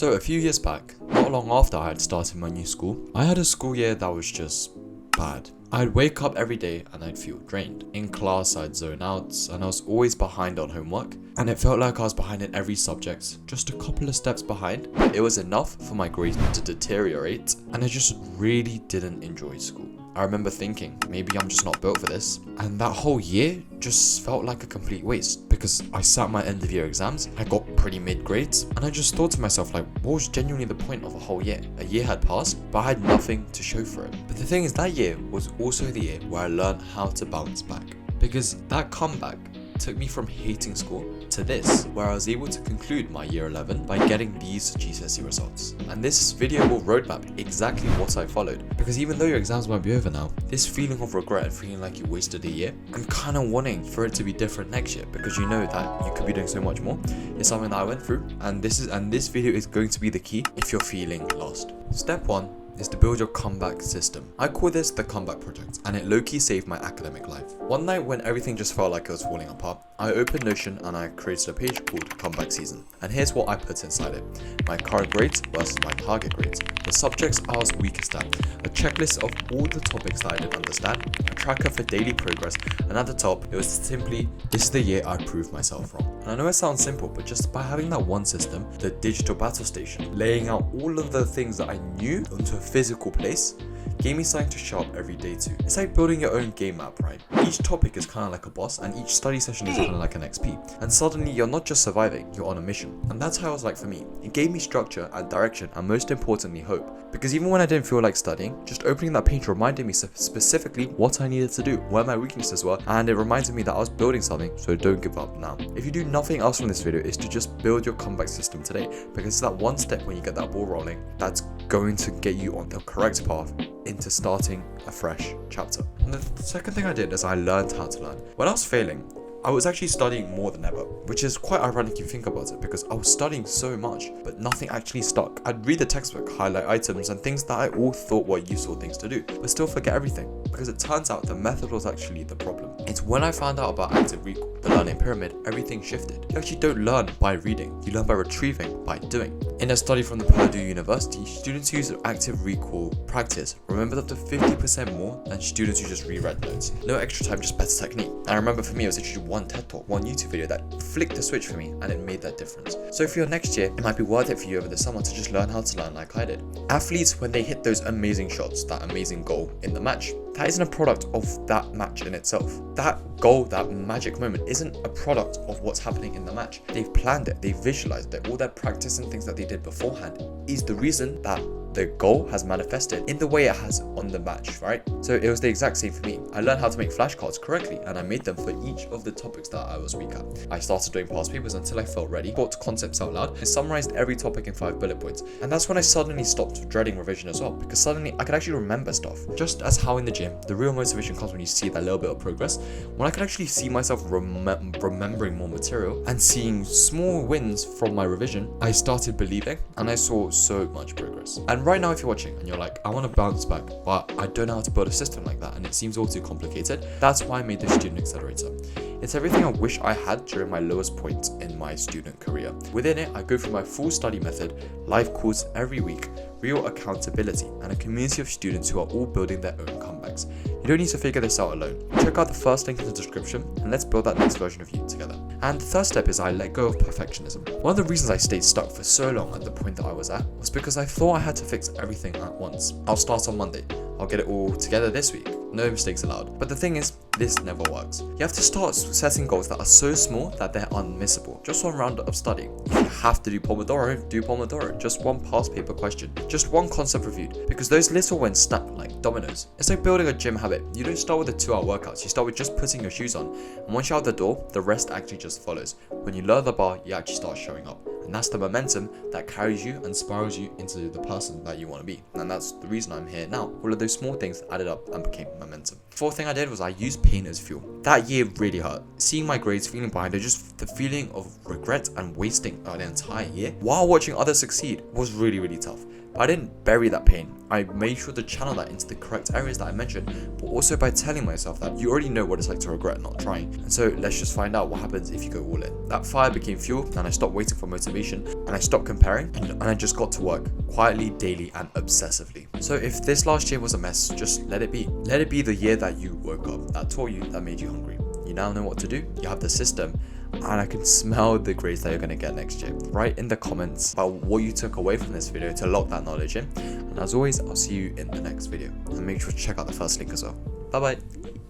So a few years back, not long after I had started my new school, I had a school year that was just bad. I'd wake up every day and I'd feel drained. In class, I'd zone out and I was always behind on homework. And it felt like I was behind in every subject, just a couple of steps behind. But it was enough for my grades to deteriorate and I just really didn't enjoy school. I remember thinking, maybe I'm just not built for this. And that whole year just felt like a complete waste because I sat my end of year exams, I got pretty mid grades, and I just thought to myself, like, what was genuinely the point of a whole year? A year had passed, but I had nothing to show for it. But the thing is, that year was also the year where I learned how to bounce back, because that comeback took me from hating school to this, where I was able to conclude my year 11 by getting these GCSE results. And this video will roadmap exactly what I followed, because even though your exams might be over now, this feeling of regret and feeling like you wasted a year and kind of wanting for it to be different next year because you know that you could be doing so much more is something that I went through, and this video is going to be the key if you're feeling lost. Step 1 is to build your comeback system. I call this the comeback project, and it low-key saved my academic life. One night when everything just felt like it was falling apart, I opened Notion and I created a page called Comeback Season. And here's what I put inside it: my current grades versus my target grades, the subjects I was weakest at, a checklist of all the topics that I didn't understand, a tracker for daily progress, and at the top, it was simply, this is the year I proved myself wrong. And I know it sounds simple, but just by having that one system, the digital battle station, laying out all of the things that I knew onto a physical place, gave me something to show up every day too. It's like building your own game map, right? Each topic is kind of like a boss, and each study session is kind of like an XP. And suddenly you're not just surviving, you're on a mission. And that's how it was like for me. It gave me structure and direction, and most importantly, hope. Because even when I didn't feel like studying, just opening that page reminded me specifically what I needed to do, where my weaknesses were, and it reminded me that I was building something, so don't give up now. If you do nothing else from this video, is to just build your comeback system today, because it's that one step when you get that ball rolling that's going to get you on the correct path into starting a fresh chapter. And the second thing I did is I learned how to learn. When I was failing, I was actually studying more than ever, which is quite ironic if you think about it, because I was studying so much, but nothing actually stuck. I'd read the textbook, highlight items, and things that I all thought were useful things to do, but still forget everything, because it turns out the method was actually the problem. It's when I found out about active recall, the learning pyramid, everything shifted. You actually don't learn by reading, you learn by retrieving, by doing. In a study from the Purdue University, students who use active recall practice remembered up to 50% more than students who just reread notes. No extra time, just better technique. And I remember for me, it was actually one TED Talk, one YouTube video that flicked the switch for me, and it made that difference. So for your next year, it might be worth it for you over the summer to just learn how to learn like I did. Athletes, when they hit those amazing shots, that amazing goal in the match, that isn't a product of that match in itself. That goal, that magic moment, isn't a product of what's happening in the match. They've planned it, they've visualized it, all their practice and things that they did beforehand is the reason that the goal has manifested in the way it has on the match, right? So it was the exact same for me. I learned how to make flashcards correctly, and I made them for each of the topics that I was weak at. I started doing past papers until I felt ready, taught concepts out loud, and summarized every topic in 5 bullet points. And that's when I suddenly stopped dreading revision as well, because suddenly I could actually remember stuff. Just as how in the gym, the real motivation comes when you see that little bit of progress, when I could actually see myself remembering more material and seeing small wins from my revision, I started believing, and I saw so much progress. And right now, if you're watching and you're like, I want to bounce back, but I don't know how to build a system like that, and it seems all too complicated, that's why I made the Student Accelerator. It's everything I wish I had during my lowest point in my student career. Within it, I go through my full study method, live calls every week, real accountability, and a community of students who are all building their own comebacks. You don't need to figure this out alone. Check out the first link in the description, and let's build that next version of you together. And the third step is I let go of perfectionism. One of the reasons I stayed stuck for so long at the point that I was at was because I thought I had to fix everything at once. I'll start on Monday. I'll get it all together this week. No mistakes allowed. But the thing is, this never works. You have to start setting goals that are so small that they're unmissable. Just one round of studying. If you have to do Pomodoro, do Pomodoro. Just one past paper question. Just one concept reviewed. Because those little wins snap like dominoes. It's like building a gym habit. You don't start with the 2-hour workouts. You start with just putting your shoes on. And once you're out the door, the rest actually just follows. When you lower the bar, you actually start showing up. And that's the momentum that carries you and spirals you into the person that you want to be. And that's the reason I'm here now. All of those small things added up and became momentum. Fourth thing I did was I used pain as fuel. That year really hurt. Seeing my grades, feeling behind, just the feeling of regret and wasting an entire year while watching others succeed was really, really tough. But I didn't bury that pain. I made sure to channel that into the correct areas that I mentioned, but also by telling myself that you already know what it's like to regret not trying. And so let's just find out what happens if you go all in. That fire became fuel, and I stopped waiting for motivation, and I stopped comparing, and I just got to work quietly, daily, and obsessively. So if this last year was a mess, just let it be. Let it be the year that you woke up, that taught you, that made you hungry. You now know what to do, you have the system, and I can smell the grades that you're going to get next year. Write in the comments about what you took away from this video to lock that knowledge in. And as always, I'll see you in the next video. And make sure to check out the first link as well. Bye bye.